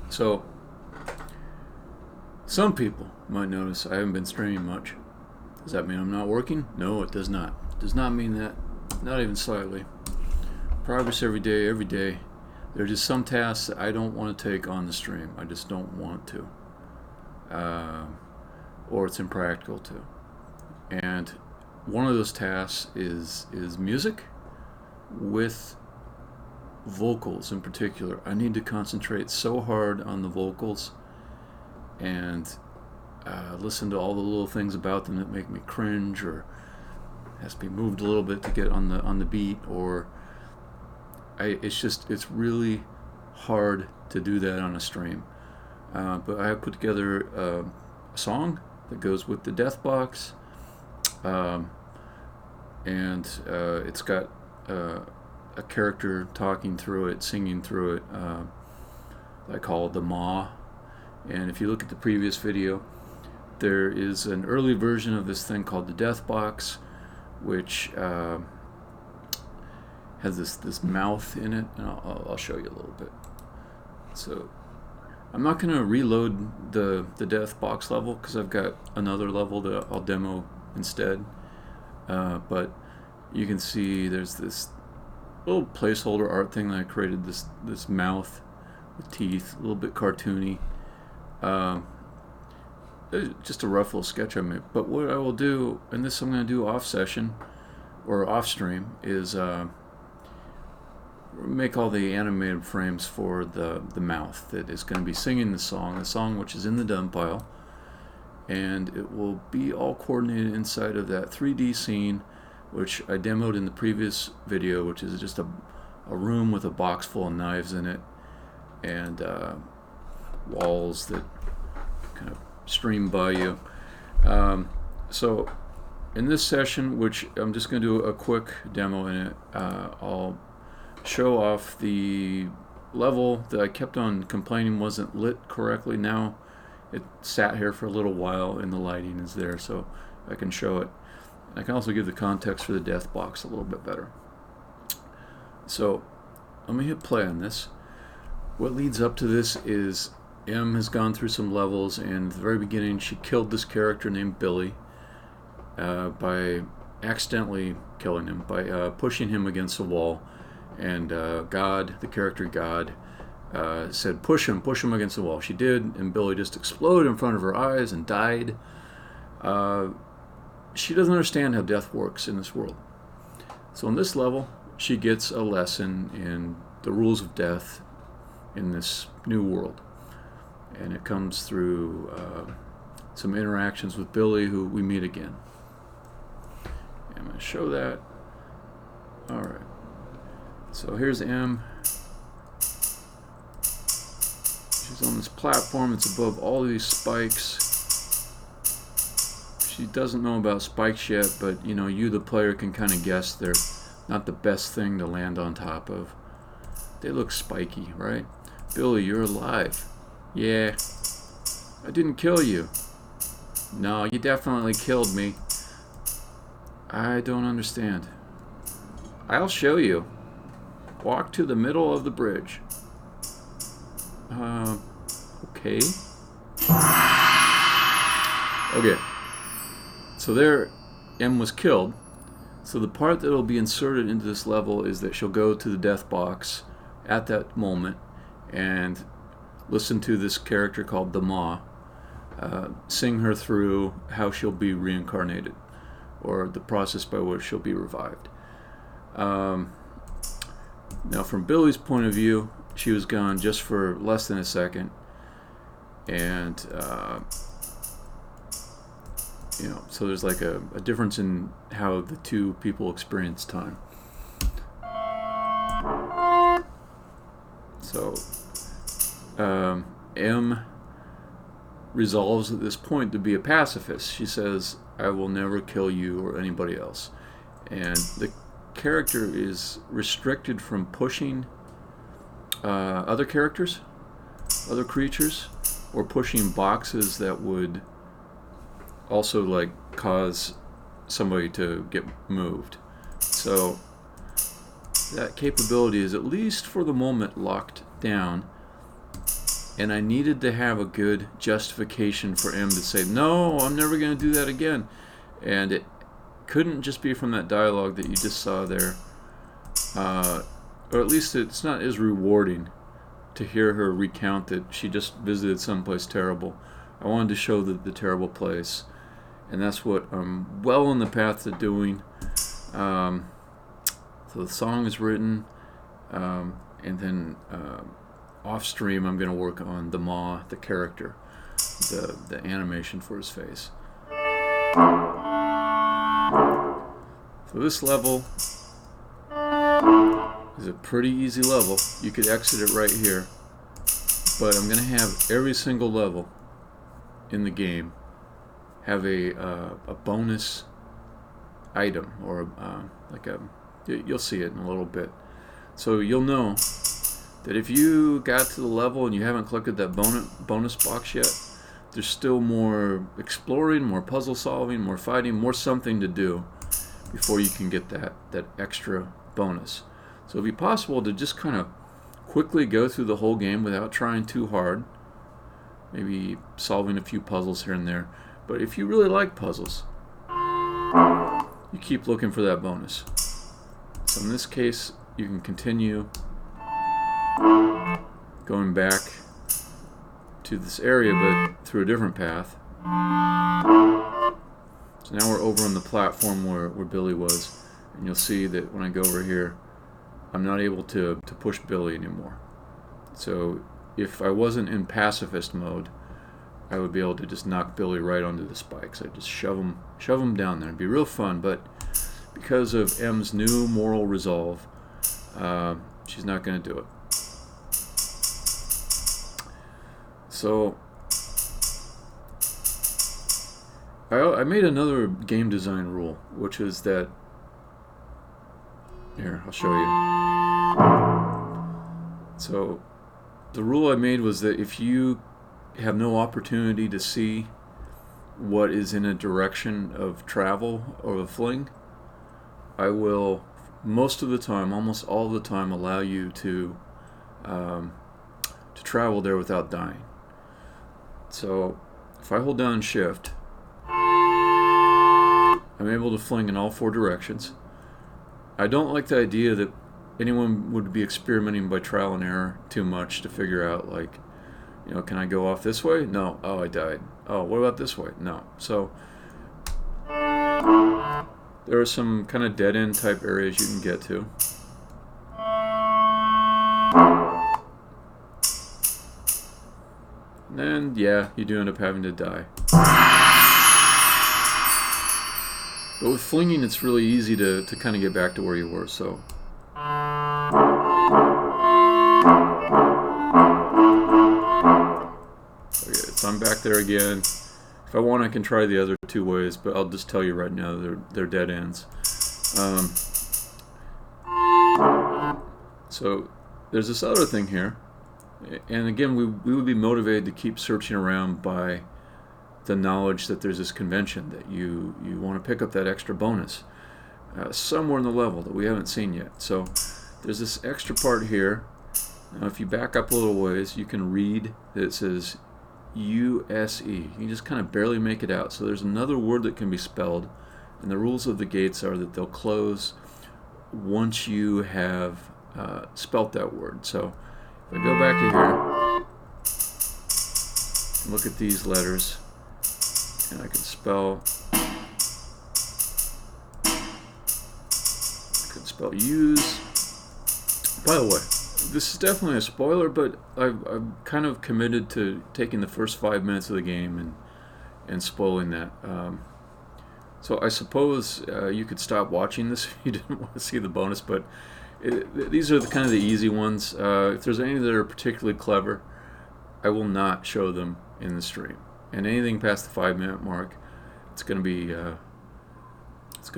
So, some people might notice I haven't been streaming much. Does that mean I'm not working? No, it does not. It does not mean that. Not even slightly. Progress every day, every day. There are just some tasks that I don't want to take on the stream. I just don't want to. Or it's impractical to. And one of those tasks is music with vocals in particular. I need to concentrate so hard on the vocals and listen to all the little things about them that make me cringe, or has to be moved a little bit to get on the beat, or it's really hard to do that on a stream. But I have put together a song that goes with the death box, and it's got a character talking through it, singing through it. I call it the Ma. And if you look at the previous video, there is an early version of this thing called the death box, which has this mouth in it, and I'll show you a little bit. So I'm not going to reload the death box level because I've got another level that I'll demo instead. But you can see there's this little placeholder art thing that I created, this mouth with teeth, a little bit cartoony. Just a rough little sketch I made. But what I will do, and this I'm going to do off session or off stream, is make all the animated frames for the mouth that is going to be singing the song which is in the dump pile, and it will be all coordinated inside of that 3D scene which I demoed in the previous video, which is just a room with a box full of knives in it, and walls that kind of stream by you. So in this session, which I'm just going to do a quick demo in it, I'll show off the level that I kept on complaining wasn't lit correctly. Now it sat here for a little while and the lighting is there, so I can show it. I can also give the context for the death box a little bit better. So let me hit play on this. What leads up to this is M has gone through some levels, and at the very beginning she killed this character named Billy by accidentally killing him, by pushing him against the wall. And God, the character God, said push him against the wall. She did, and Billy just exploded in front of her eyes and died. She doesn't understand how death works in this world. So in this level, she gets a lesson in the rules of death in this new world. And it comes through some interactions with Billy, who we meet again. I'm going to show that. Alright. So here's M. She's on this platform that's above all these spikes. She doesn't know about spikes yet, but you the player can kind of guess they're not the best thing to land on top of. They look spiky, right? Billy, you're alive. Yeah. I didn't kill you. No, you definitely killed me. I don't understand. I'll show you. Walk to the middle of the bridge. Okay. Okay. So there, M was killed. So the part that will be inserted into this level is that she'll go to the death box at that moment and listen to this character called the Ma sing her through how she'll be reincarnated, or the process by which she'll be revived. Now from Billy's point of view, she was gone just for less than a second, and so there's like a difference in how the two people experience time. So M resolves at this point to be a pacifist. She says, I will never kill you or anybody else. And the character is restricted from pushing other characters, other creatures, or pushing boxes that would also like cause somebody to get moved. So that capability is, at least for the moment, locked down. and I needed to have a good justification for M to say, no, I'm never going to do that again. And it couldn't just be from that dialogue that you just saw there, or at least it's not as rewarding to hear her recount that she just visited someplace terrible. I wanted to show the terrible place, and that's what I'm well on the path to doing. So the song is written, and then off stream I'm going to work on the Ma, the character, the animation for his face. So this level is a pretty easy level. You could exit it right here, but I'm going to have every single level in the game have a bonus item, or you'll see it in a little bit. So you'll know that if you got to the level and you haven't collected that bonus box yet, there's still more exploring, more puzzle solving, more fighting, more something to do before you can get that extra bonus. So it'd be possible to just kind of quickly go through the whole game without trying too hard, maybe solving a few puzzles here and there. But if you really like puzzles, you keep looking for that bonus. So in this case, you can continue going back to this area, but through a different path. So now we're over on the platform where Billy was, and you'll see that when I go over here, I'm not able to push Billy anymore. So if I wasn't in pacifist mode, I would be able to just knock Billy right onto the spikes. I'd just shove him down there. It'd be real fun, but because of M's new moral resolve, she's not going to do it. So I made another game design rule, which is that, here, I'll show you. So the rule I made was that if you have no opportunity to see what is in a direction of travel or a fling, I will most of the time, almost all the time, allow you to travel there without dying. So if I hold down shift, I'm able to fling in all four directions. I don't like the idea that anyone would be experimenting by trial and error too much to figure out, like, you know, can I go off this way? No. Oh, I died. Oh, what about this way? No. So there are some kind of dead-end type areas you can get to. And then, yeah, you do end up having to die. But with flinging, it's really easy to kind of get back to where you were, so. Okay, so I'm back there again. If I want, I can try the other two ways, but I'll just tell you right now they're dead ends. So there's this other thing here, and again, we would be motivated to keep searching around by the knowledge that there's this convention that you want to pick up that extra bonus somewhere in the level that we haven't seen yet. So there's this extra part here. Now if you back up a little ways, you can read that it says USE. You can just kind of barely make it out. So there's another word that can be spelled, and the rules of the gates are that they'll close once you have spelt that word. So if I go back to here, look at these letters, and I can spell use. By the way, this is definitely a spoiler, but I'm kind of committed to taking the first 5 minutes of the game and spoiling that. So I suppose you could stop watching this if you didn't want to see the bonus, but these are kind of the easy ones. If there's any that are particularly clever, I will not show them in the stream. And anything past the 5-minute mark, it's going to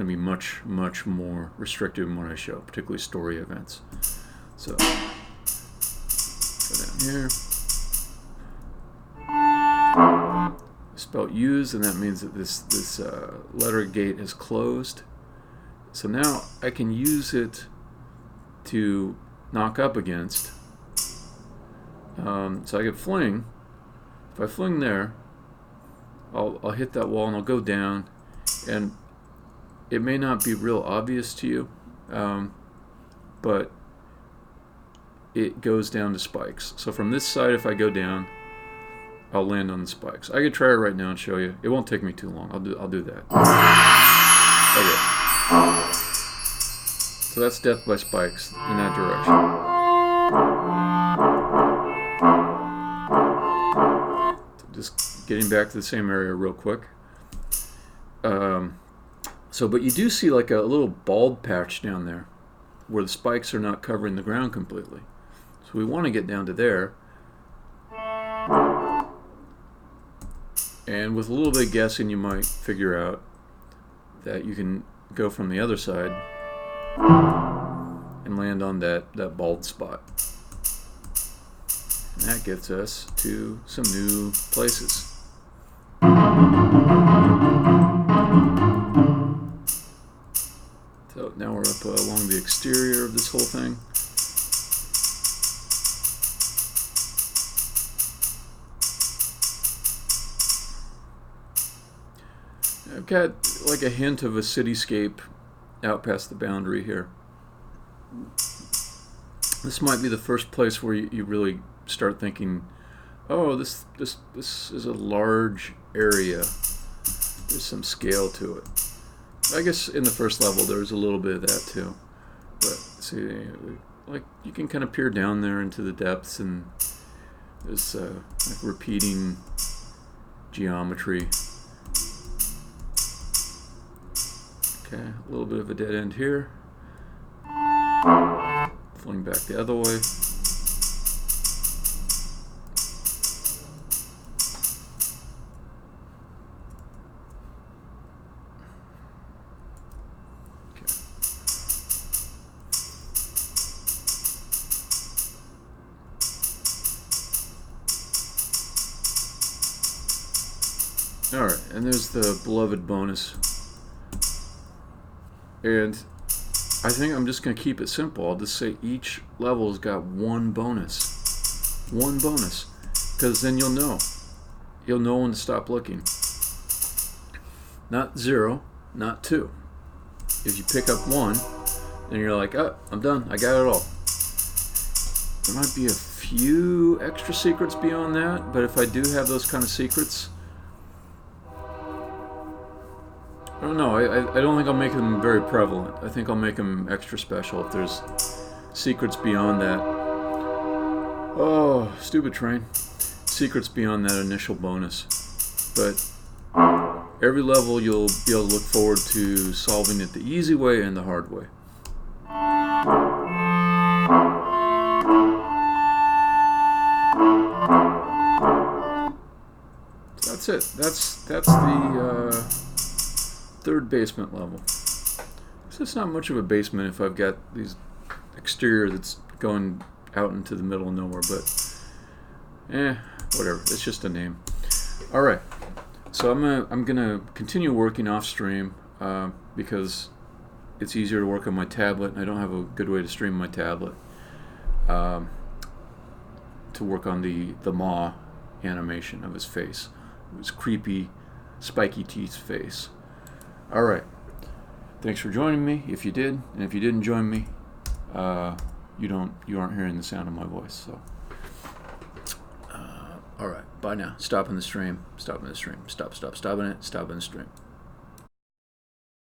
be much more restrictive in what I show, particularly story events. So go down here. Spelled use, and that means that this letter gate is closed. So now I can use it to knock up against So I could fling. If I fling there, I'll hit that wall and I'll go down, and it may not be real obvious to you, but it goes down to spikes. So from this side, if I go down, I'll land on the spikes. I could try it right now and show you. It won't take me too long. I'll do that. Okay. So that's death by spikes in that direction. Just getting back to the same area real quick. But you do see like a little bald patch down there where the spikes are not covering the ground completely. So we want to get down to there. And with a little bit of guessing, you might figure out that you can go from the other side and land on that bald spot. And that gets us to some new places. So now we're up along the exterior of this whole thing. I've got like a hint of a cityscape out past the boundary here. This might be the first place where you really start thinking, oh, this is a large area. There's some scale to it. I guess in the first level there's a little bit of that too. But see, like you can kind of peer down there into the depths, and there's like repeating geometry. Okay, a little bit of a dead end here. Fling back the other way. Okay. Alright, and there's the beloved bonus. And I think I'm just going to keep it simple. I'll just say each level's got one bonus. One bonus. Because then you'll know. You'll know when to stop looking. Not 0, not 2. If you pick up 1, then you're like, oh, I'm done. I got it all. There might be a few extra secrets beyond that, but if I do have those kind of secrets, I don't know. I don't think I'll make them very prevalent. I think I'll make them extra special if there's secrets beyond that. Oh, stupid train. Secrets beyond that initial bonus. But every level you'll be able to look forward to solving it the easy way and the hard way. So that's it. That's the third basement level. So it's not much of a basement if I've got these exterior that's going out into the middle of nowhere, but whatever. It's just a name. All right. So I'm gonna continue working off stream because it's easier to work on my tablet, and I don't have a good way to stream my tablet to work on the maw animation of his face. It was creepy, spiky teeth face. All right. Thanks for joining me. If you did, and if you didn't join me, you aren't hearing the sound of my voice. So, all right. Bye now. Stop in the stream. Stop in the stream. Stop in it. Stop in the stream.